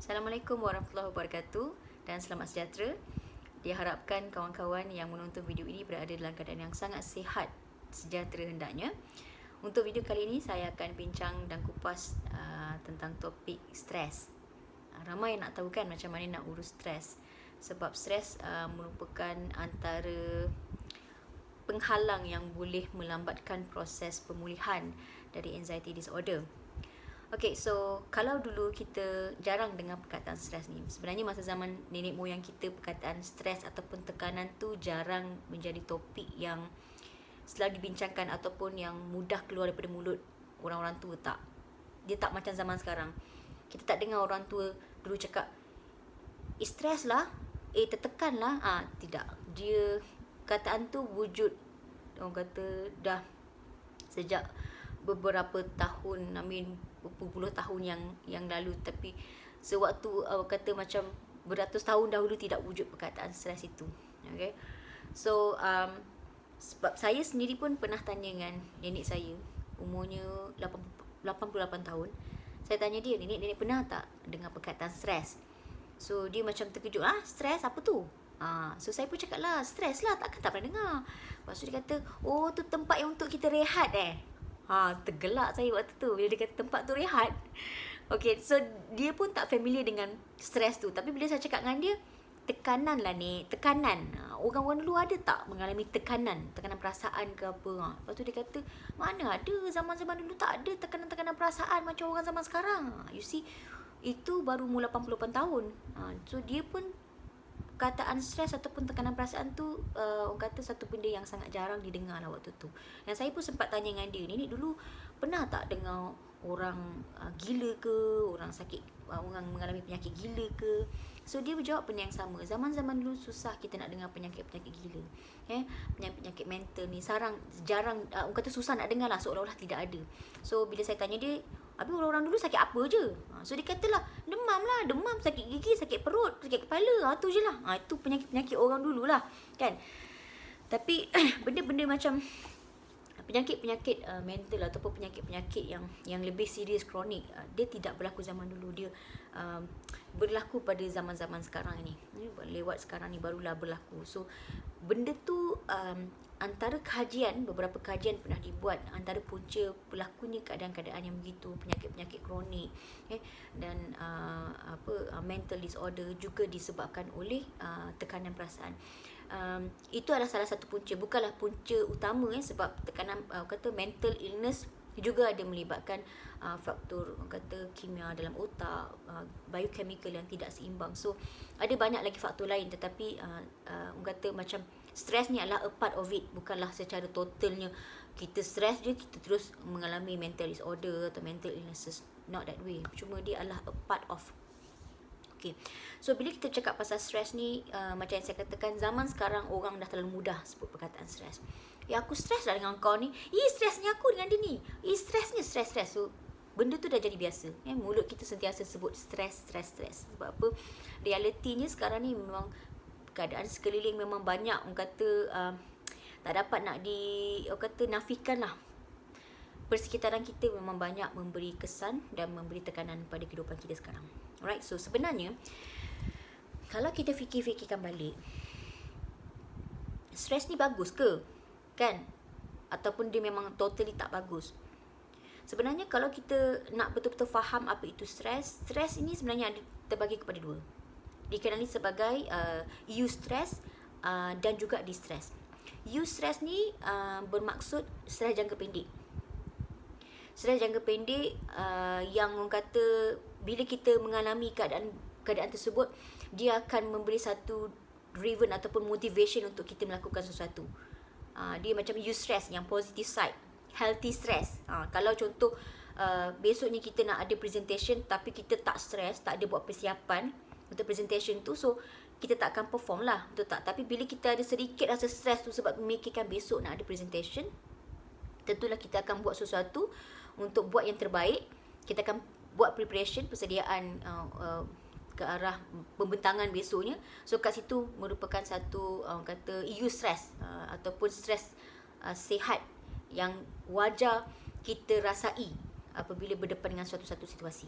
Assalamualaikum warahmatullahi wabarakatuh dan selamat sejahtera. Diharapkan kawan-kawan yang menonton video ini berada dalam keadaan yang sangat sihat, sejahtera hendaknya. Untuk video kali ini saya akan bincang dan kupas tentang topik stres. Ramai yang nak tahu kan macam mana nak urus stres. Sebab stres merupakan antara penghalang yang boleh melambatkan proses pemulihan dari anxiety disorder. Okay, so kalau dulu kita jarang dengar perkataan stres ni. Sebenarnya masa zaman nenek moyang kita, perkataan stres ataupun tekanan tu jarang menjadi topik yang selalu dibincangkan ataupun yang mudah keluar daripada mulut orang-orang tua. Tak. Dia tak macam zaman sekarang. Kita tak dengar orang tua dulu cakap, stres lah, tertekan lah. Tidak. Dia, kataan tu wujud, orang kata dah sejak beberapa tahun, berpuluh tahun yang lalu. Tapi sewaktu kata macam beratus tahun dahulu tidak wujud perkataan stres itu. Okay. So sebab saya sendiri pun pernah tanya dengan nenek saya, umurnya 88 tahun. Saya tanya dia, nenek pernah tak dengar perkataan stres? So dia macam terkejut, stres apa tu? So saya pun cakap lah, stres lah, tak pernah dengar. Lepas tu dia kata, oh tu tempat yang untuk kita rehat tergelak saya waktu tu bila dia kata tempat tu rehat. Okay, so dia pun tak familiar dengan stres tu. Tapi bila saya cakap dengan dia, tekanan lah ni, tekanan. Orang-orang dulu ada tak mengalami tekanan perasaan ke apa? Lepas tu dia kata, mana ada, zaman-zaman dulu tak ada tekanan-tekanan perasaan macam orang zaman sekarang. You see, itu baru umur 88 tahun. So dia pun kataan stres ataupun tekanan perasaan tu orang kata satu benda yang sangat jarang didengar lah waktu tu. Dan saya pun sempat tanya dengan dia, nenek dulu pernah tak dengar orang gila ke, orang sakit, orang mengalami penyakit gila ke? So dia berjawab benda yang sama. Zaman-zaman dulu susah kita nak dengar penyakit-penyakit gila. Penyakit-penyakit mental ni jarang, orang kata susah nak dengar lah, seolah-olah tidak ada. So bila saya tanya dia, habis orang-orang dulu sakit apa je? So dia katalah, demam, sakit gigi, sakit perut, sakit kepala, tu je lah. Itu penyakit-penyakit orang dulu lah, kan? Tapi benda-benda macam penyakit-penyakit mental ataupun penyakit-penyakit yang lebih serius, kronik, dia tidak berlaku zaman dulu. Dia berlaku pada zaman-zaman sekarang ni. Lewat sekarang ni barulah berlaku. So benda tu antara kajian, beberapa kajian pernah dibuat, antara punca berlakunya keadaan-keadaan yang begitu, penyakit-penyakit kronik dan mental disorder juga disebabkan oleh tekanan perasaan. Itu adalah salah satu punca, bukanlah punca utama sebab tekanan kata mental illness juga ada melibatkan faktor kata kimia dalam otak, biochemical yang tidak seimbang. So ada banyak lagi faktor lain, tetapi orang kata macam stres ni adalah a part of it, bukanlah secara totalnya kita stres je kita terus mengalami mental disorder atau mental illnesses. Not that way. Cuma dia adalah a part of. Okay. So bila kita cakap pasal stres ni, macam yang saya katakan, zaman sekarang orang dah terlalu mudah sebut perkataan stres. Aku stres lah dengan kau ni. Stresnya aku dengan dia ni. Stresnya stres. So benda tu dah jadi biasa. Mulut kita sentiasa sebut stres. Sebab apa? Realitinya sekarang ni memang keadaan sekeliling memang banyak orang kata tak dapat nak orang kata nafikan lah. Persekitaran kita memang banyak memberi kesan dan memberi tekanan pada kehidupan kita sekarang. Alright, so sebenarnya kalau kita fikirkan balik, stres ni bagus ke? Kan? Ataupun dia memang totally tak bagus? Sebenarnya kalau kita nak betul-betul faham apa itu stres, stres ini sebenarnya terbagi kepada dua. Dikenali sebagai eustress dan juga distress. Eustress ni bermaksud stres jangka pendek. Stres jangka pendek yang orang kata bila kita mengalami keadaan tersebut, dia akan memberi satu driven ataupun motivation untuk kita melakukan sesuatu. Dia macam eustress yang positive side, healthy stress. Kalau contoh besoknya kita nak ada presentation tapi kita tak stress, tak ada buat persiapan untuk presentation tu, so kita tak akan perform lah, betul tak? Tapi bila kita ada sedikit rasa stres tu sebab memikirkan besok nak ada presentation, tentulah kita akan buat sesuatu untuk buat yang terbaik. Kita akan buat preparation, persediaan ke arah pembentangan besoknya. So kat situ merupakan satu kata eustress ataupun stres sihat yang wajar kita rasai apabila berdepan dengan suatu situasi.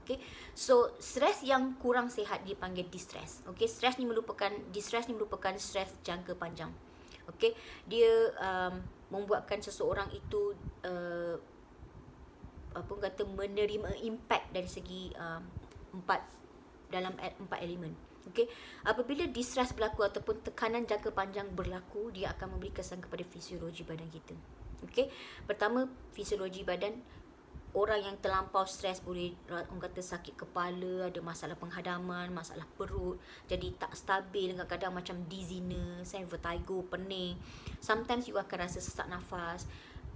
Okay. So stres yang kurang sihat dipanggil distress. Okey, distress ni merupakan stres jangka panjang. Okey, dia membuatkan seseorang itu menerima impact dari segi empat elemen. Okey, apabila distress berlaku ataupun tekanan jangka panjang berlaku, dia akan memberi kesan kepada fisiologi badan kita. Okey, pertama fisiologi badan. Orang yang terlampau stres boleh orang kata sakit kepala, ada masalah penghadaman, masalah perut, jadi tak stabil, kadang-kadang macam dizziness, vertigo, pening. Sometimes you akan rasa sesak nafas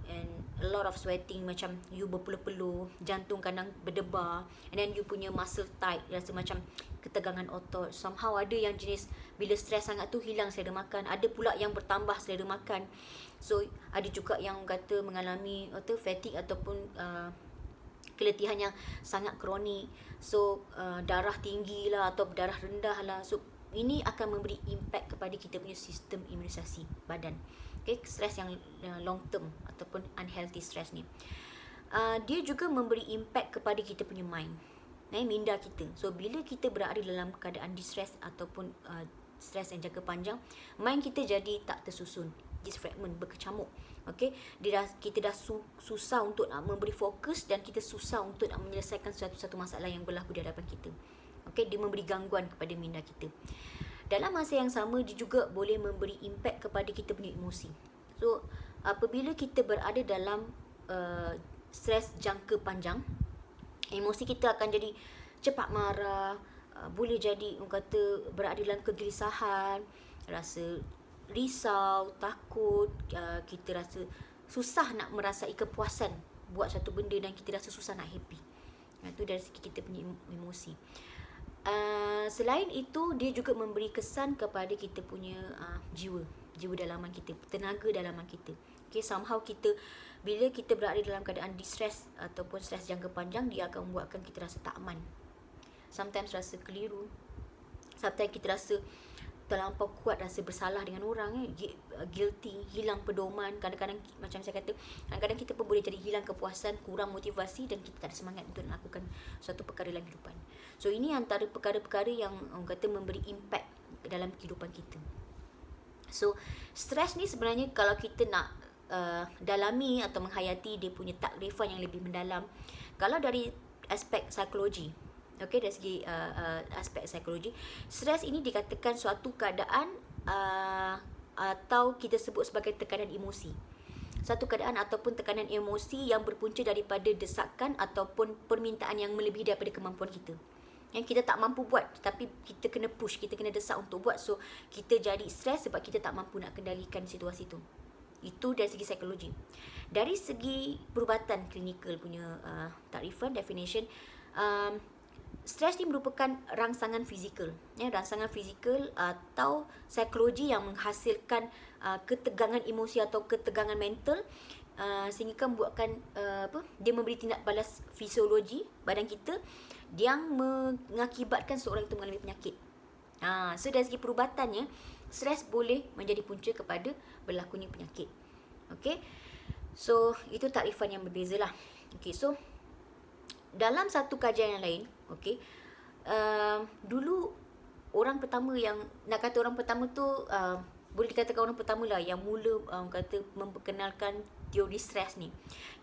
and a lot of sweating, macam you berpeluh-peluh, jantung kadang berdebar, and then you punya muscle tight, rasa macam ketegangan otot. Somehow ada yang jenis bila stres sangat tu hilang selera makan, ada pula yang bertambah selera makan. So ada juga yang kata mengalami fatigue ataupun keletihan yang sangat kronik. So darah tinggi lah atau darah rendah lah. So ini akan memberi impact kepada kita punya sistem imunisasi badan. Okay, stres yang long term ataupun unhealthy stress ni, dia juga memberi impact kepada kita punya mind, minda kita. So bila kita berada dalam keadaan distress ataupun stres yang jangka panjang, mind kita jadi tak tersusun, disfragment, berkecamuk. Okey, kita dah susah untuk nak memberi fokus dan kita susah untuk nak menyelesaikan satu masalah yang berlaku di hadapan kita. Okey, dia memberi gangguan kepada minda kita. Dalam masa yang sama, dia juga boleh memberi impact kepada kita punya emosi. So apabila kita berada dalam stres jangka panjang, emosi kita akan jadi cepat marah, boleh jadi orang kata berada dalam kegelisahan, rasa risau, takut, kita rasa susah nak merasai kepuasan buat satu benda dan kita rasa susah nak happy. Itu dari segi kita punya emosi. Selain itu, dia juga memberi kesan kepada kita punya jiwa dalaman kita, tenaga dalaman kita. Okay, somehow bila kita berada dalam keadaan distress ataupun stres jangka panjang, dia akan membuatkan kita rasa tak aman. Sometimes rasa keliru, sometimes kita rasa terlampau kuat rasa bersalah dengan orang, guilty, hilang pedoman. Kadang-kadang macam saya kata, kadang-kadang kita pun boleh jadi hilang kepuasan, kurang motivasi dan kita tak ada semangat untuk melakukan suatu perkara dalam kehidupan. So ini antara perkara-perkara yang orang kata memberi impact dalam kehidupan kita. So stres ni sebenarnya kalau kita nak dalami atau menghayati dia punya takrifan yang lebih mendalam, kalau dari aspek psikologi, okey, dari segi aspek psikologi, stres ini dikatakan suatu keadaan atau kita sebut sebagai tekanan emosi. Satu keadaan ataupun tekanan emosi yang berpunca daripada desakan ataupun permintaan yang melebihi daripada kemampuan kita. Yang kita tak mampu buat, tapi kita kena push, kita kena desak untuk buat. So kita jadi stres sebab kita tak mampu nak kendalikan situasi tu. Itu dari segi psikologi. Dari segi perubatan klinikal punya takrifan, definition, stres ni merupakan rangsangan fizikal, rangsangan fizikal atau psikologi yang menghasilkan ketegangan emosi atau ketegangan mental, sehingga membuatkan dia memberi tindak balas fisiologi badan kita yang mengakibatkan seorang itu mengalami penyakit. So dari segi perubatannya, stres boleh menjadi punca kepada berlakunya penyakit. Okay, so itu takrifan yang berbeza lah. Okay, so dalam satu kajian yang lain, okey, dulu orang pertama yang nak kata orang pertama tu boleh dikatakan orang pertama lah yang mula kata memperkenalkan teori stres ni,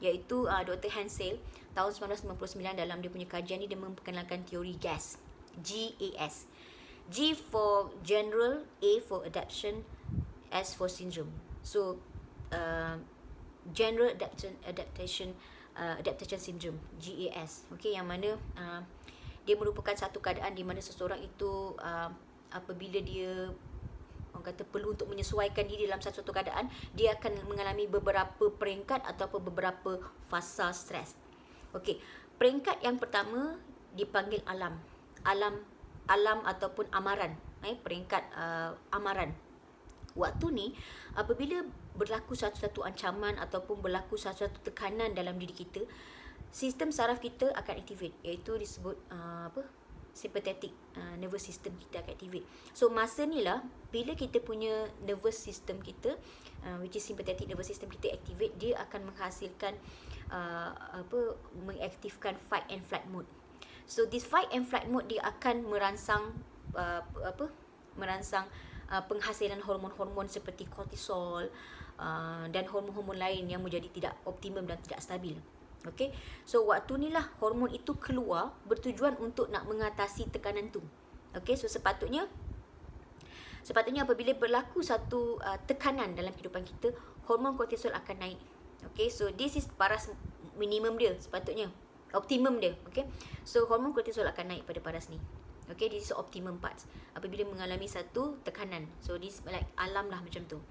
iaitu Dr. Hansel tahun 1999. Dalam dia punya kajian ni, dia memperkenalkan teori GAS, GAS. G for general, A for adaptation, S for syndrome. So general adaptation syndrome, GAS. Okey, yang mana dia merupakan satu keadaan di mana seseorang itu apabila dia orang kata perlu untuk menyesuaikan diri dalam satu keadaan, dia akan mengalami beberapa peringkat ataupun beberapa fasa stres. Okey, peringkat yang pertama dipanggil alam ataupun amaran. Peringkat amaran. Waktu ni apabila berlaku satu ancaman ataupun berlaku satu tekanan dalam diri kita, sistem saraf kita akan activate, iaitu disebut sympathetic nervous system kita akan activate. So masa ni lah bila kita punya nervous system kita, which is sympathetic nervous system kita activate, dia akan menghasilkan mengaktifkan fight and flight mode. So this fight and flight mode dia akan merangsang penghasilan hormon-hormon seperti kortisol dan hormon-hormon lain yang menjadi tidak optimum dan tidak stabil. Okay, so waktu ni lah hormon itu keluar bertujuan untuk nak mengatasi tekanan tu. Okay, so sepatutnya apabila berlaku satu tekanan dalam kehidupan kita, hormon kortisol akan naik. Okay, so this is paras minimum dia sepatutnya, optimum dia. Okay, so hormon kortisol akan naik pada paras ni. Okay, this is optimum parts apabila mengalami satu tekanan. So this like alam lah macam tu.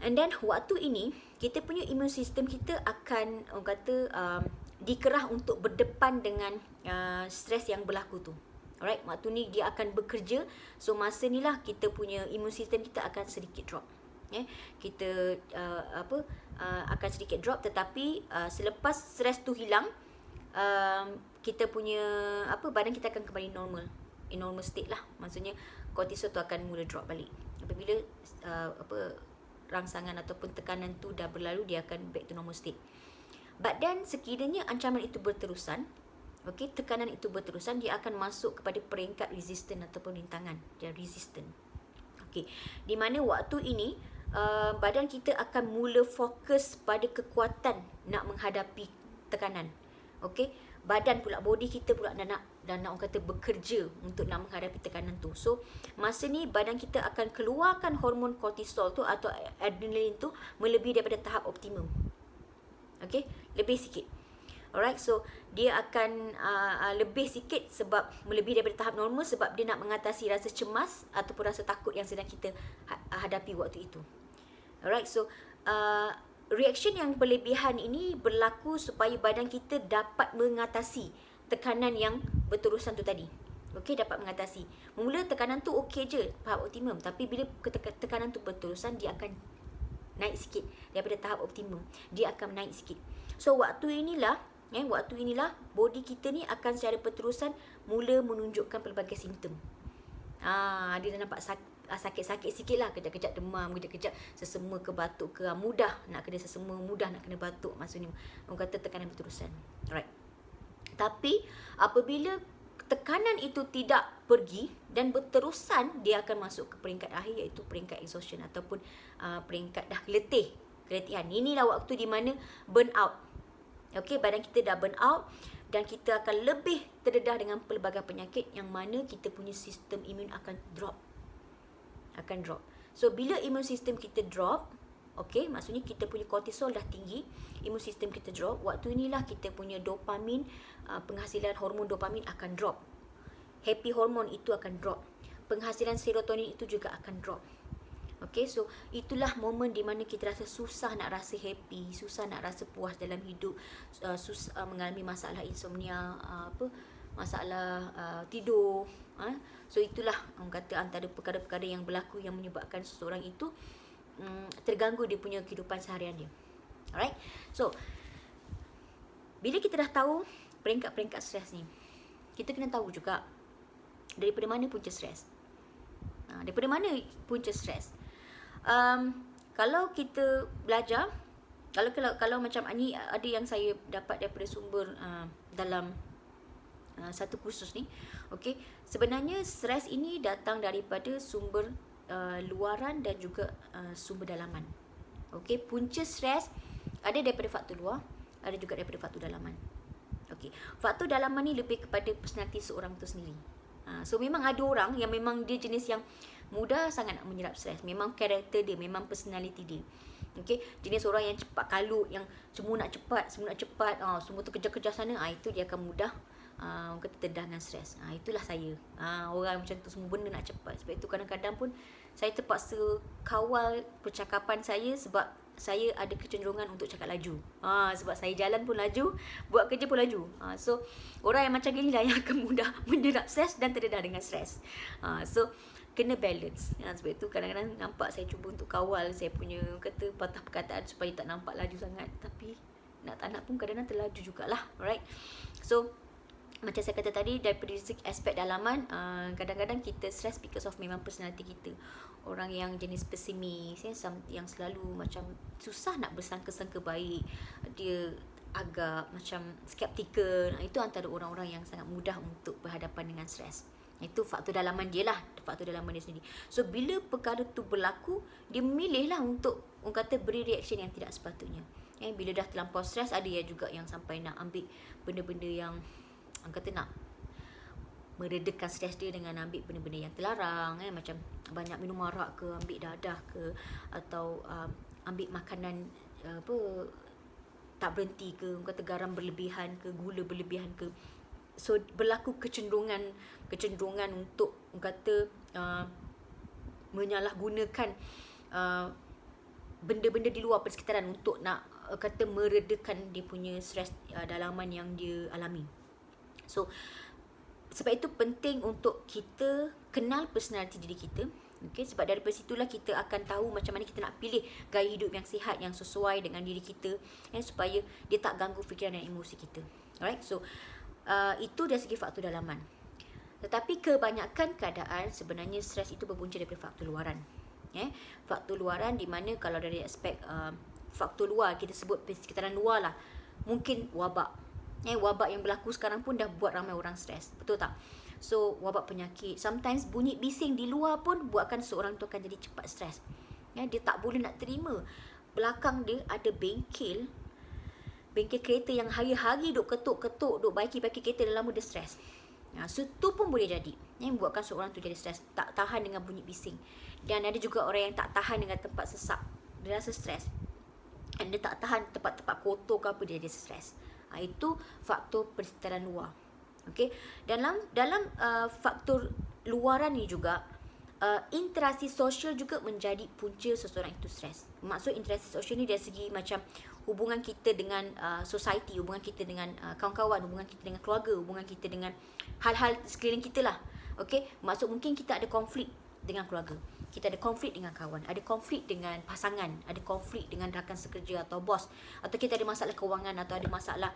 And then waktu ini kita punya immune system kita akan dikerah untuk berdepan dengan stres yang berlaku tu. Alright, waktu ni dia akan bekerja. So masa ni lah kita punya immune system kita akan sedikit drop. Kita akan sedikit drop, tetapi selepas stres tu hilang, kita punya badan kita akan kembali normal, in normal state lah. Maksudnya kortisol tu akan mula drop balik. Apabila rangsangan ataupun tekanan tu dah berlalu, dia akan back to normal state. But then sekiranya ancaman itu berterusan, okay, tekanan itu berterusan, dia akan masuk kepada peringkat resistant ataupun rintangan. Dia resistant. Okay, di mana waktu ini badan kita akan mula fokus pada kekuatan nak menghadapi tekanan. Okay, badan pula, body kita pula dah nak orang kata bekerja untuk nak menghadapi tekanan tu. So masa ni badan kita akan keluarkan hormon kortisol tu atau adrenaline tu melebihi daripada tahap optimum. Okay, lebih sikit. Alright, so dia akan lebih sikit sebab melebihi daripada tahap normal, sebab dia nak mengatasi rasa cemas ataupun rasa takut yang sedang kita hadapi waktu itu. Alright, so reaction yang berlebihan ini berlaku supaya badan kita dapat mengatasi tekanan yang berterusan tu tadi. Okey, dapat mengatasi. Mula tekanan tu okey je, tahap optimum, tapi bila tekanan tu berterusan, dia akan naik sikit daripada tahap optimum. Dia akan naik sikit. So waktu inilah body kita ni akan secara berterusan mula menunjukkan pelbagai simptom. Dia dah nampak sakit-sakit sikit lah, kejap-kejap demam, kejap-kejap sesema ke batuk ke, mudah nak kena sesema, mudah nak kena batuk. Maksudnya orang kata tekanan berterusan. Alright. Tapi apabila tekanan itu tidak pergi dan berterusan, dia akan masuk ke peringkat akhir, iaitu peringkat exhaustion ataupun peringkat dah keletihan. Inilah waktu di mana burn out. Okey, badan kita dah burn out dan kita akan lebih terdedah dengan pelbagai penyakit yang mana kita punya sistem imun akan drop. So bila imun sistem kita drop, okey, maksudnya kita punya kortisol dah tinggi, imun sistem kita drop, waktu inilah kita punya dopamin, penghasilan hormon dopamin akan drop. Happy hormone itu akan drop. Penghasilan serotonin itu juga akan drop. Okey, so itulah momen di mana kita rasa susah nak rasa happy, susah nak rasa puas dalam hidup, susah mengalami masalah insomnia, masalah tidur. So itulah orang kata antara perkara-perkara yang berlaku yang menyebabkan seseorang itu terganggu dia punya kehidupan seharian dia. Alright, so bila kita dah tahu peringkat-peringkat stres ni, kita kena tahu juga daripada mana punca stres. Daripada mana punca stres? Kalau kita belajar, kalau macam ni, ada yang saya dapat daripada sumber dalam satu kursus ni. Okey, sebenarnya stres ini datang daripada sumber luaran dan juga sumber dalaman. Okey, punca stres ada daripada faktor luar, ada juga daripada faktor dalaman. Okey, faktor dalaman ni lebih kepada personality seorang tu sendiri. So memang ada orang yang memang dia jenis yang mudah sangat nak menyerap stres. Memang karakter dia, memang personality dia. Okey, jenis orang yang cepat kalut, yang semua nak cepat, semua tu kejar-kejar sana, itu dia akan mudah orang kata terdedah dengan stres. Itulah saya. Orang macam tu, semua benda nak cepat. Sebab itu kadang-kadang pun saya terpaksa kawal percakapan saya sebab saya ada kecenderungan untuk cakap laju. Sebab saya jalan pun laju, buat kerja pun laju. So orang yang macam gini lah yang akan mudah menyerap stres dan terdedah dengan stres. So kena balance. Sebab itu kadang-kadang nampak saya cuba untuk kawal saya punya kata patah perkataan supaya tak nampak laju sangat, tapi nak tak nak pun kadang-kadang terlaju jugalah. Alright. So macam saya kata tadi, daripada aspek dalaman, kadang-kadang kita stress because of memang personality kita. Orang yang jenis pesimis, yang selalu macam susah nak bersangka-sangka baik. Dia agak macam skeptikal. Itu antara orang-orang yang sangat mudah untuk berhadapan dengan stres. Itu faktor dalaman dia lah, faktor dalaman dia sendiri. So bila perkara tu berlaku, dia memilih lah untuk orang kata beri reaction yang tidak sepatutnya. Bila dah terlampau stres, ada ya juga yang sampai nak ambil benda-benda yang orang kata nak meredakan stres dia dengan ambil benda-benda yang terlarang, macam banyak minum arak ke, ambil dadah ke, atau ambil makanan tak berhenti ke, orang kata garam berlebihan ke, gula berlebihan ke. So berlaku kecenderungan untuk orang kata menyalahgunakan benda-benda di luar persekitaran untuk nak kata meredakan dia punya stres dalaman yang dia alami. So sebab itu penting untuk kita kenal personality diri kita. Okay, sebab daripada situlah kita akan tahu macam mana kita nak pilih gaya hidup yang sihat, yang sesuai dengan diri kita, supaya dia tak ganggu fikiran dan emosi kita. Alright, so itu dari segi faktor dalaman. Tetapi kebanyakan keadaan sebenarnya stres itu berpunca daripada faktor luaran. Faktor luaran di mana kalau dari aspek faktor luar, kita sebut persekitaran luar lah, mungkin wabak. Wabak yang berlaku sekarang pun dah buat ramai orang stres. Betul tak? So wabak penyakit, sometimes bunyi bising di luar pun buatkan seorang tu akan jadi cepat stres. Dia tak boleh nak terima belakang dia ada bengkel kereta yang hari-hari duk ketuk-ketuk, duk baiki-baiki kereta, dah lama dia stres. So tu pun boleh jadi buatkan seorang tu jadi stres, tak tahan dengan bunyi bising. Dan ada juga orang yang tak tahan dengan tempat sesak, dia rasa stres. Dan dia tak tahan tempat-tempat kotor ke apa, dia jadi stres. Itu faktor persekitaran luar. Okey, dalam faktor luaran ni juga interaksi sosial juga menjadi punca seseorang itu stres. Maksud interaksi sosial ni dari segi macam hubungan kita dengan society, hubungan kita dengan kawan-kawan, hubungan kita dengan keluarga, hubungan kita dengan hal-hal sekeliling kita lah. Okey, maksud mungkin kita ada konflik dengan keluarga, kita ada konflik dengan kawan, ada konflik dengan pasangan, ada konflik dengan rakan sekerja atau bos, atau kita ada masalah kewangan, atau ada masalah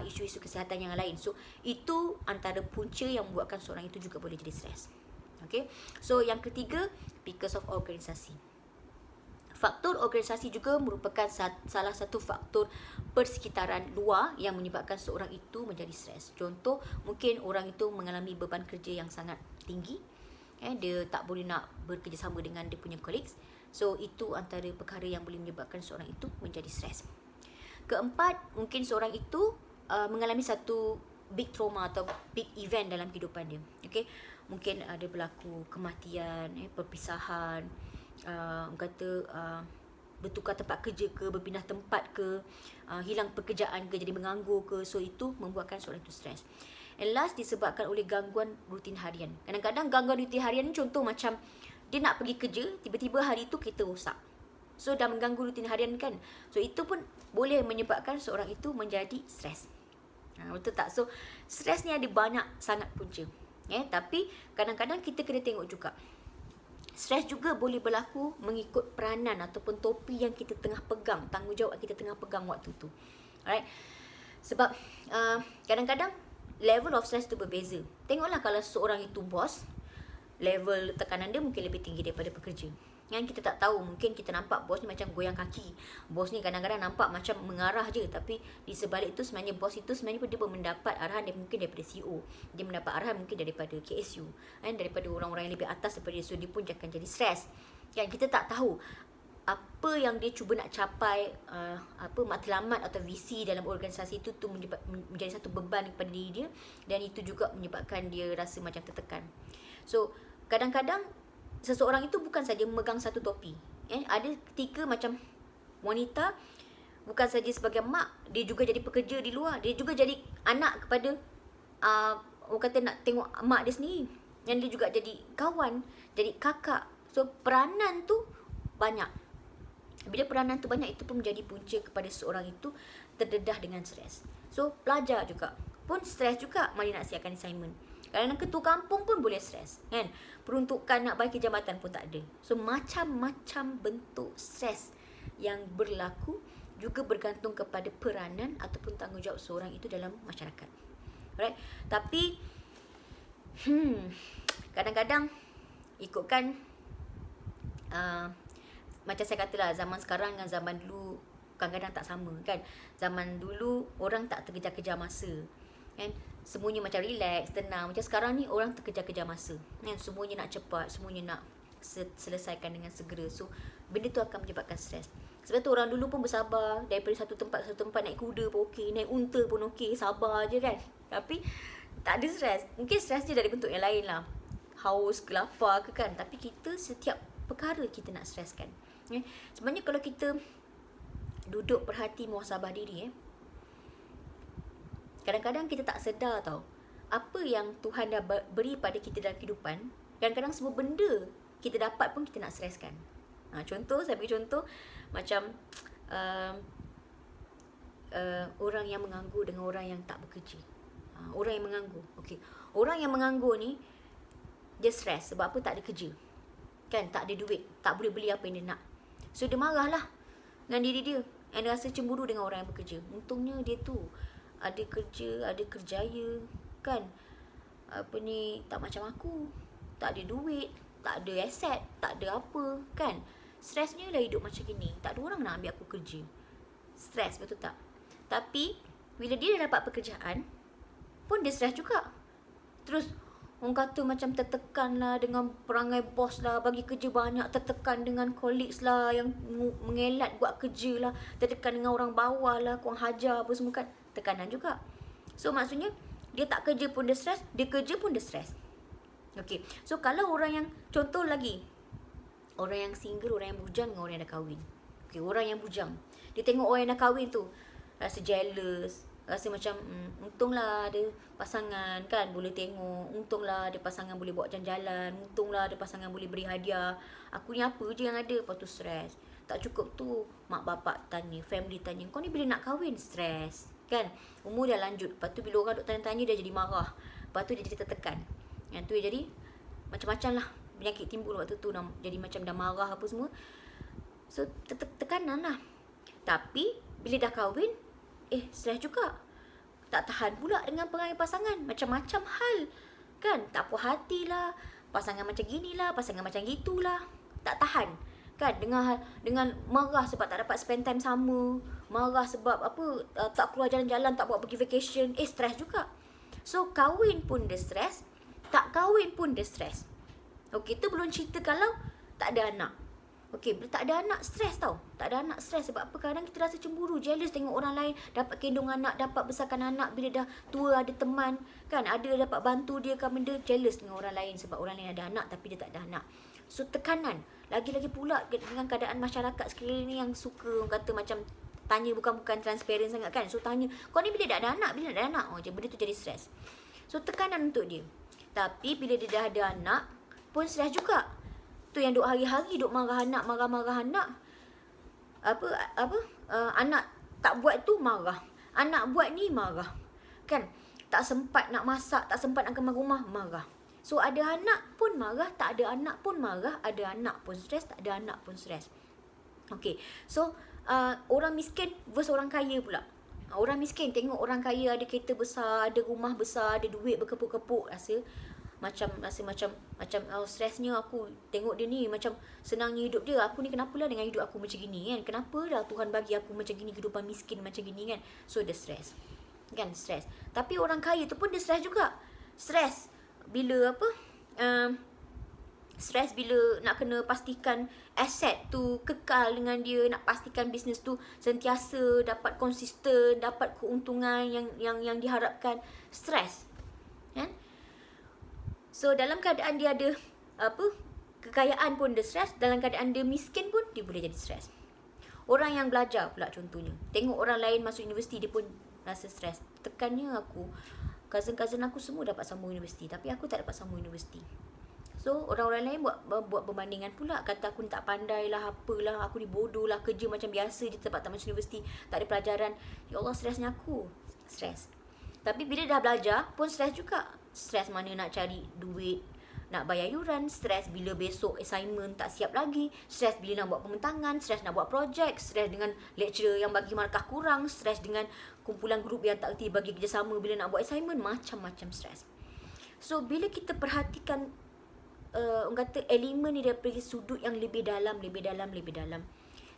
isu-isu kesihatan yang lain. So itu antara punca yang membuatkan seorang itu juga boleh jadi stres. Okay, so yang ketiga, because of organisasi. Faktor organisasi juga merupakan salah satu faktor persekitaran luar yang menyebabkan seorang itu menjadi stres. Contoh, mungkin orang itu mengalami beban kerja yang sangat tinggi, dia tak boleh nak bekerjasama dengan dia punya colleagues. So itu antara perkara yang boleh menyebabkan seorang itu menjadi stres. Keempat, mungkin seorang itu mengalami satu big trauma atau big event dalam kehidupan dia. Okay? Mungkin ada berlaku kematian, perpisahan, kata bertukar tempat kerja ke, berpindah tempat ke, hilang pekerjaan ke, jadi menganggur ke. So itu membuatkan seorang itu stres. And last, disebabkan oleh gangguan rutin harian. Kadang-kadang gangguan rutin harian ni contoh macam dia nak pergi kerja, tiba-tiba hari tu kereta rosak. So dah mengganggu rutin harian kan. So itu pun boleh menyebabkan seorang itu menjadi stres. Betul tak? So stres ni ada banyak sangat punca. Tapi kadang-kadang kita kena tengok juga. Stres juga boleh berlaku mengikut peranan ataupun topi yang kita tengah pegang, tanggungjawab kita tengah pegang waktu tu. Alright. Sebab kadang-kadang level of stress tu berbeza. Tengoklah kalau seorang itu bos, level tekanan dia mungkin lebih tinggi daripada pekerja. Yang kita tak tahu, mungkin kita nampak bos ni macam goyang kaki. Bos ni kadang-kadang nampak macam mengarah je, tapi di sebalik itu sebenarnya bos itu sebenarnya dia pun mendapat arahan mungkin daripada CEO. Dia mendapat arahan mungkin daripada KSU, daripada orang-orang yang lebih atas daripada dia. So dia pun akan jadi stres. Kita tak tahu apa yang dia cuba nak capai, matlamat atau visi dalam organisasi itu tu menjadi satu beban kepada diri dia, dan itu juga menyebabkan dia rasa macam tertekan. So kadang-kadang seseorang itu bukan saja memegang satu topi. Ada ketika macam wanita bukan saja sebagai mak, dia juga jadi pekerja di luar, dia juga jadi anak kepada orang kata nak tengok mak dia sendiri, dan dia juga jadi kawan, jadi kakak. So peranan tu banyak. Bila peranan tu banyak, itu pun menjadi punca kepada seorang itu terdedah dengan stres. So pelajar juga pun stres juga, mari nak siapkan assignment. Kadang-kadang ketua kampung pun boleh stres, kan? Peruntukan nak bagi jabatan pun tak ada. So macam-macam bentuk stres yang berlaku juga bergantung kepada peranan ataupun tanggungjawab seorang itu dalam masyarakat. Alright? Tapi kadang-kadang ikutkan macam saya katalah, zaman sekarang dengan zaman dulu kadang-kadang tak sama kan. Zaman dulu orang tak terkejar-kejar masa kan, semuanya macam relax, tenang. Macam sekarang ni orang terkejar-kejar masa kan, semuanya nak cepat, semuanya nak selesaikan dengan segera. So benda tu akan menyebabkan stres. Sebab tu orang dulu pun bersabar, daripada satu tempat ke satu tempat, naik kuda pun okey, naik unta pun okey, sabar je kan. Tapi tak ada stres. Mungkin stres je dari bentuk yang lain lah, haus ke lapar ke kan. Tapi kita setiap perkara kita nak streskan. Sebenarnya kalau kita duduk perhati muhasabah diri, kadang-kadang kita tak sedar tau, apa yang Tuhan dah beri pada kita dalam kehidupan, kadang-kadang semua benda kita dapat pun kita nak streskan. Contoh, saya bagi contoh macam orang yang menganggur dengan orang yang tak bekerja. Orang yang menganggur, okey. Orang yang menganggur ni dia stres sebab apa? Tak ada kerja. Kan, tak ada duit, tak boleh beli apa yang dia nak. So dia marahlah dengan diri dia, and dia rasa cemburu dengan orang yang bekerja. Untungnya dia tu ada kerja, ada kerjaya kan. Apa ni, tak macam aku, tak ada duit, tak ada aset, tak ada apa kan. Stresnya lah hidup macam gini, tak ada orang nak ambil aku kerja. Stres, betul tak? Tapi bila dia dah dapat pekerjaan pun dia stres juga. Terus orang kata macam tertekan lah dengan perangai bos lah, bagi kerja banyak, tertekan dengan colleagues lah yang mengelat buat kerja lah, tertekan dengan orang bawah lah, kurang hajar apa semua kan. Tekanan juga. So maksudnya dia tak kerja pun dia stres, dia kerja pun dia stres. Okay, so kalau orang yang, contoh lagi, orang yang single, orang yang bujang dengan orang yang dah kahwin. Okay, orang yang bujang, dia tengok orang yang dah kahwin tu, rasa jealous, rasa macam untunglah ada pasangan kan, boleh tengok, untunglah ada pasangan boleh bawa jalan-jalan, untunglah ada pasangan boleh beri hadiah, aku ni apa je yang ada. Lepas tu stres. Tak cukup tu, mak bapak tanya, family tanya, kau ni bila nak kahwin? Stres kan, umur dah lanjut. Lepas tu bila orang duk tanya-tanya, dia jadi marah. Lepas tu dia jadi tertekan. Yang tu dia jadi macam-macam lah, penyakit timbul waktu tu, jadi macam dah marah apa semua. So tekanan lah. Tapi bila dah kahwin, stres juga. Tak tahan pula dengan perangai pasangan, macam-macam hal kan. Tak puas hati lah, pasangan macam gini lah, pasangan macam gitulah. Tak tahan kan, dengan marah sebab tak dapat spend time sama, marah sebab apa, tak keluar jalan-jalan, tak buat pergi vacation. Stres juga. So kahwin pun dia stres, tak kahwin pun dia stres. Okey, tu belum cerita kalau tak ada anak. Okey, bila tak ada anak, stres tau. Tak ada anak stres sebab apa? Kadang kita rasa cemburu, jealous tengok orang lain dapat gendong anak, dapat besarkan anak, bila dah tua ada teman kan, ada dapat bantu dia kan benda, jealous dengan orang lain sebab orang lain ada anak tapi dia tak ada anak. So tekanan. Lagi-lagi pula dengan keadaan masyarakat sekeliling ni yang suka kata macam tanya bukan transparent sangat kan. So tanya, kau ni bila dah ada anak? Bila dah ada anak? Benda tu jadi stres. So tekanan untuk dia. Tapi bila dia dah ada anak pun stres juga. Tu yang duk hari-hari duk marah anak, marah-marah anak. Anak tak buat tu marah. Anak buat ni marah. Kan? Tak sempat nak masak, tak sempat nak kemas rumah, marah. So ada anak pun marah, tak ada anak pun marah, ada anak pun stres, tak ada anak pun stres. Okay, so orang miskin versus orang kaya pula. Orang miskin tengok orang kaya ada kereta besar, ada rumah besar, ada duit berkepuk-kepuk, rasa macam stresnya. Aku tengok dia ni macam senangnya hidup dia, aku ni kenapalah dengan hidup aku macam gini kan, kenapa dah Tuhan bagi aku macam gini, kehidupan miskin macam gini kan. So dia stres kan, stres. Tapi orang kaya tu pun dia stres juga. Stres bila stres bila nak kena pastikan aset tu kekal dengan dia, nak pastikan bisnes tu sentiasa dapat konsisten, dapat keuntungan yang diharapkan. Stres kan. So dalam keadaan dia ada kekayaan pun dia stres, dalam keadaan dia miskin pun dia boleh jadi stres. Orang yang belajar pula contohnya, tengok orang lain masuk universiti, dia pun rasa stres. Tekannya aku, cousin aku semua dapat sambung universiti, tapi aku tak dapat sambung universiti. So orang-orang lain buat perbandingan pula, kata aku ni tak pandai lah, apalah, aku ni bodoh lah, kerja macam biasa je tempat tak masuk universiti, tak ada pelajaran. Ya Allah, stresnya aku. Stres. Tapi bila dah belajar pun stres juga. Stres mana nak cari duit, nak bayar yuran, stres bila besok assignment tak siap lagi, stres bila nak buat pembentangan, stres nak buat projek, stres dengan lecturer yang bagi markah kurang, stres dengan kumpulan grup yang tak erti bagi kerjasama bila nak buat assignment, macam-macam stres. So bila kita perhatikan orang kata elemen ni daripada sudut yang lebih dalam,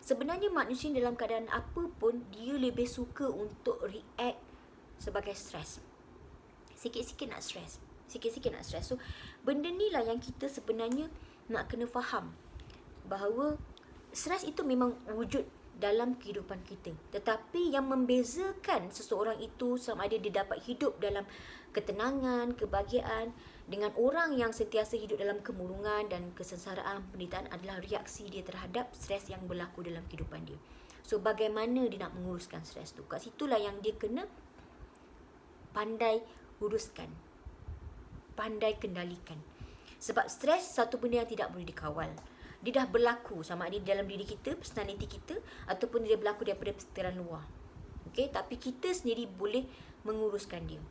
Sebenarnya manusia dalam keadaan apa pun, dia lebih suka untuk react sebagai stres. Sikit-sikit nak stres. So, benda ni lah yang kita sebenarnya nak kena faham. Bahawa stres itu memang wujud dalam kehidupan kita. Tetapi yang membezakan seseorang itu sama ada dia dapat hidup dalam ketenangan, kebahagiaan dengan orang yang sentiasa hidup dalam kemurungan dan kesengsaraan, penderitaan adalah reaksi dia terhadap stres yang berlaku dalam kehidupan dia. So, bagaimana dia nak menguruskan stres tu? Kat situlah yang dia kena pandai uruskan, pandai kendalikan. Sebab stres satu benda yang tidak boleh dikawal. Dia dah berlaku sama ada dalam diri kita, personality kita, ataupun dia berlaku daripada sekitar luar. Okay? Tapi kita sendiri boleh menguruskan dia.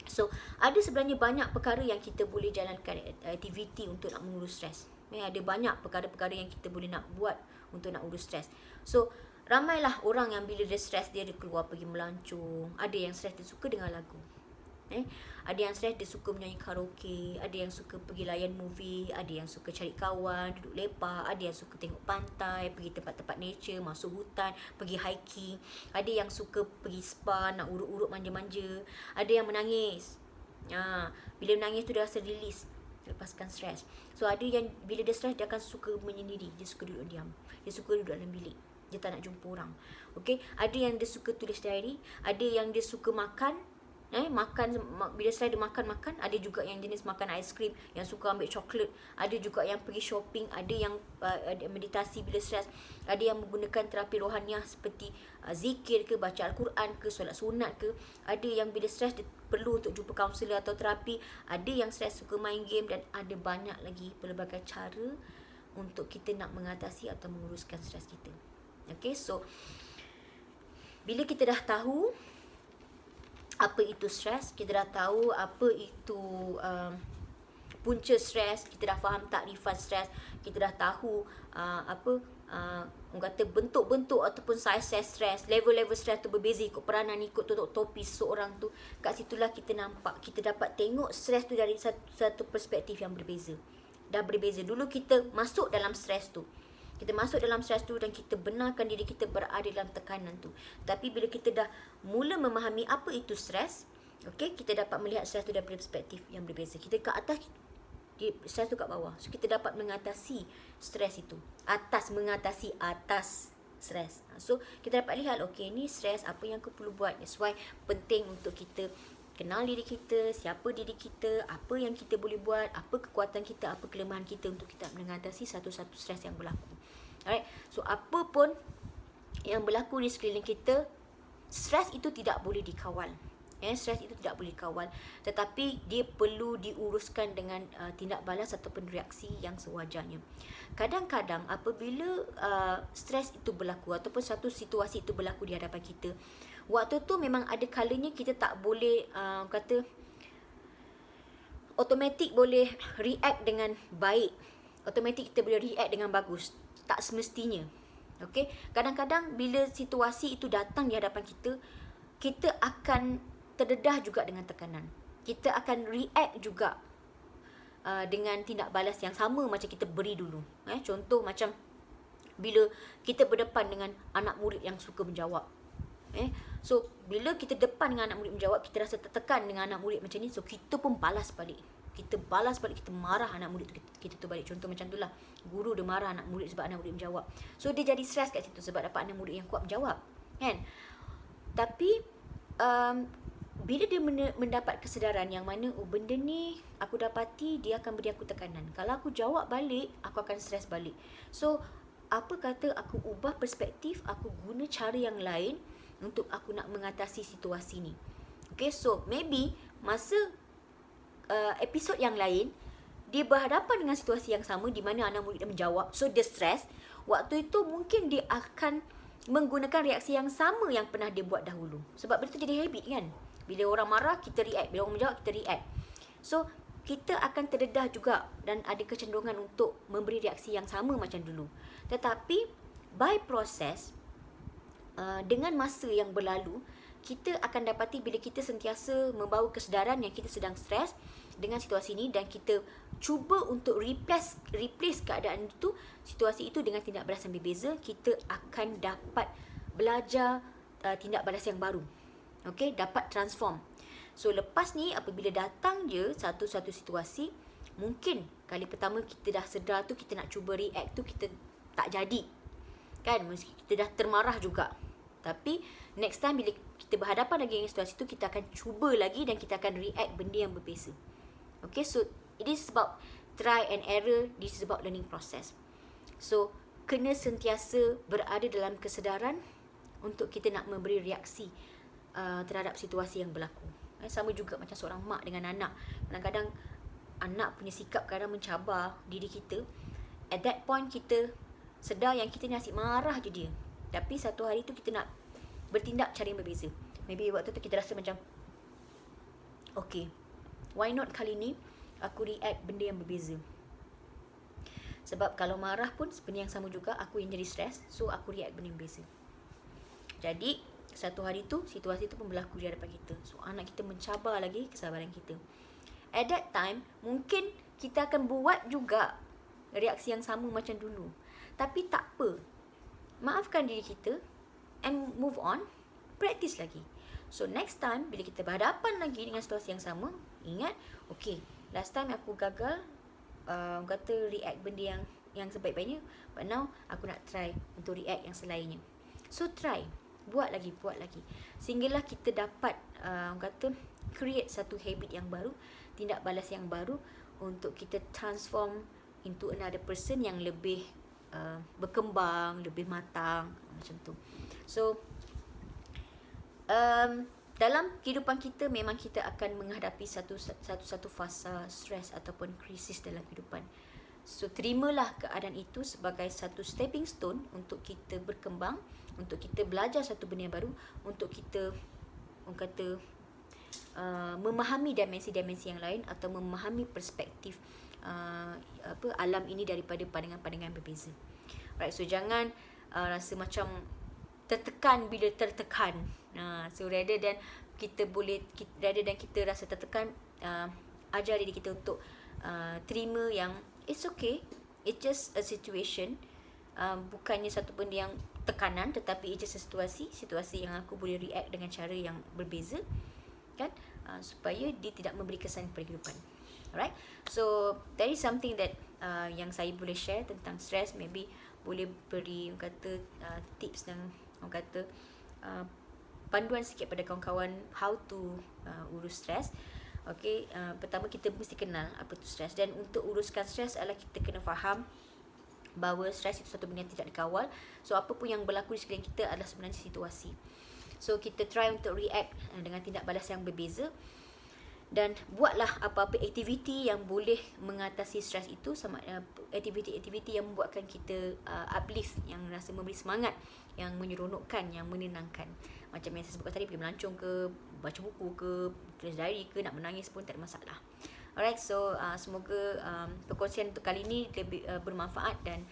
So, ada sebenarnya banyak perkara yang kita boleh jalankan aktiviti untuk nak mengurus stres. Ada banyak perkara-perkara yang kita boleh nak buat untuk nak urus stres. So, ramailah orang yang bila dia stres, dia keluar pergi melancong. Ada yang stres dia suka dengar lagu. Ada yang stres dia suka menyanyi karaoke, ada yang suka pergi layan movie, ada yang suka cari kawan, duduk lepak, ada yang suka tengok pantai, pergi tempat-tempat nature, masuk hutan, pergi hiking, ada yang suka pergi spa, nak urut-urut manja-manja, ada yang menangis. Bila menangis tu dia rasa release, lepaskan stres. So ada yang bila dia stres dia akan suka menyendiri, dia suka duduk diam, dia suka duduk dalam bilik, dia tak nak jumpa orang. Okay? Ada yang dia suka tulis diary, ada yang dia suka makan. Makan, bila stres dia makan. Ada juga yang jenis makan aiskrim, yang suka ambil coklat. Ada juga yang pergi shopping. Ada yang meditasi bila stres. Ada yang menggunakan terapi rohaniah seperti zikir ke, baca Al-Quran ke, solat sunat ke. Ada yang bila stres dia perlu untuk jumpa kaunselor atau terapi. Ada yang stres suka main game. Dan ada banyak lagi pelbagai cara untuk kita nak mengatasi atau menguruskan stres kita. Okay, so bila kita dah tahu apa itu stres, kita dah tahu apa itu punca stres, kita dah faham takrifan stres, kita dah tahu orang kata bentuk-bentuk ataupun saiz stres, level-level stres tu berbeza ikut peranan, ikut tutup topi seseorang tu. Kat situlah kita nampak, kita dapat tengok stres tu dari satu perspektif yang berbeza. Dah berbeza. Dulu kita masuk dalam stres tu, kita masuk dalam stres tu dan kita benarkan diri kita berada dalam tekanan tu. Tapi bila kita dah mula memahami apa itu stres, okay, kita dapat melihat stres tu daripada perspektif yang berbeza. Kita kat atas, stres tu kat bawah. So kita dapat mengatasi stres itu. Mengatasi atas stres. So kita dapat lihat, okay, ni stres, apa yang aku perlu buat. That's why penting untuk kita kenal diri kita, siapa diri kita, apa yang kita boleh buat, apa kekuatan kita, apa kelemahan kita untuk kita mengatasi satu-satu stres yang berlaku. Alright, so apa pun yang berlaku di sekeliling kita, stres itu tidak boleh dikawal. Stres itu tidak boleh dikawal, tetapi dia perlu diuruskan dengan tindak balas ataupun reaksi yang sewajarnya. Kadang-kadang apabila stres itu berlaku ataupun satu situasi itu berlaku di hadapan kita, waktu tu memang ada kalanya kita tak boleh automatik boleh react dengan baik. Automatik kita boleh react dengan bagus. Tak semestinya. Okay? Kadang-kadang bila situasi itu datang di hadapan kita, kita akan terdedah juga dengan tekanan. Kita akan react juga dengan tindak balas yang sama macam kita beri dulu. Contoh macam bila kita berdepan dengan anak murid yang suka menjawab. So bila kita depan dengan anak murid menjawab, kita rasa tertekan dengan anak murid macam ni, so kita pun balas balik. Kita marah anak murid kita tu balik. Contoh macam tu lah, guru dia marah anak murid sebab anak murid menjawab. So dia jadi stres kat situ sebab dapat anak murid yang kuat menjawab, kan? Tapi bila dia mendapat kesedaran yang mana, benda ni aku dapati dia akan beri aku tekanan. Kalau aku jawab balik, aku akan stres balik. So apa kata aku ubah perspektif, aku guna cara yang lain untuk aku nak mengatasi situasi ni. Okay, so maybe masa episod yang lain, dia berhadapan dengan situasi yang sama di mana anak murid dia menjawab, so dia stres. Waktu itu mungkin dia akan menggunakan reaksi yang sama yang pernah dia buat dahulu. Sebab benda tu jadi habit, kan? Bila orang marah, kita react. Bila orang menjawab, kita react. So kita akan terdedah juga dan ada kecenderungan untuk memberi reaksi yang sama macam dulu. Tetapi by proses, dengan masa yang berlalu, kita akan dapati bila kita sentiasa membawa kesedaran yang kita sedang stres, dengan situasi ni dan kita cuba untuk replace keadaan itu, situasi itu dengan tindak balas yang berbeza, kita akan dapat belajar tindak balas yang baru. Okay, dapat transform. So lepas ni apabila datang je satu-satu situasi, mungkin kali pertama kita dah sedar tu, kita nak cuba react tu, kita tak jadi. Kan, meski kita dah termarah juga. Tapi next time bila kita berhadapan lagi dengan situasi tu, kita akan cuba lagi dan kita akan react benda yang berbeza. Okay, so it is about try and error. This is about learning process. So kena sentiasa berada dalam kesedaran untuk kita nak memberi reaksi terhadap situasi yang berlaku. Sama juga macam seorang mak dengan anak. Kadang-kadang anak punya sikap kadang mencabar diri kita. At that point kita sedar yang kita ni asyik marah je dia. Tapi satu hari tu kita nak bertindak cara yang berbeza. Maybe waktu tu kita rasa macam, okay, why not kali ni aku react benda yang berbeza. Sebab kalau marah pun sebenarnya yang sama juga, aku yang jadi stres. So aku react benda yang berbeza. Jadi satu hari tu situasi tu pun berlaku di hadapan kita. So anak kita mencabar lagi kesabaran kita. At that time mungkin kita akan buat juga reaksi yang sama macam dulu. Tapi tak apa, maafkan diri kita and move on, practice lagi. So next time bila kita berhadapan lagi dengan situasi yang sama, ingat, okay, last time aku gagal kata react benda yang sebaik-baiknya, but now aku nak try untuk react yang selainnya. So try, buat lagi sehinggalah kita dapat kata create satu habit yang baru, tindak balas yang baru untuk kita transform into another person yang lebih berkembang, lebih matang, macam tu. So dalam kehidupan kita memang kita akan menghadapi satu fasa stres ataupun krisis dalam kehidupan. So terimalah keadaan itu sebagai satu stepping stone untuk kita berkembang, untuk kita belajar satu benda yang baru, untuk kita memahami dimensi-dimensi yang lain atau memahami perspektif alam ini daripada pandangan-pandangan berbeza. Right, so jangan rasa macam tertekan bila tertekan. So rather than kita rasa tertekan, ajar diri kita untuk terima yang it's okay, it's just a situation. Bukannya satu benda yang tekanan, tetapi it's just a situasi yang aku boleh react dengan cara yang berbeza, kan, supaya dia tidak memberi kesan kepada kehidupan. Alright, so that is something that yang saya boleh share tentang stress. Maybe boleh beri tips dan panduan sikit pada kawan-kawan how to urus stress. Okay, pertama kita mesti kenal apa tu stress, dan untuk uruskan stress adalah kita kena faham bahawa stres itu satu benda yang tidak dikawal. So apa pun yang berlaku di sekeliling kita adalah sebenarnya situasi. So kita try untuk react dengan tindak balas yang berbeza, dan buatlah apa-apa aktiviti yang boleh mengatasi stres itu, sama aktiviti-aktiviti yang membuatkan kita uplift, yang rasa memberi semangat, yang menyeronokkan, yang menenangkan. Macam yang saya sebutkan tadi, pergi melancong ke, baca buku ke, tulis diary ke, nak menangis pun tak ada masalah. Alright, so semoga perkongsian untuk kali ini lebih bermanfaat, dan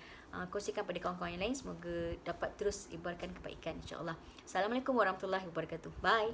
kongsikan pada kawan-kawan yang lain. Semoga dapat terus ibarkan kebaikan, insyaAllah. Assalamualaikum warahmatullahi wabarakatuh. Bye.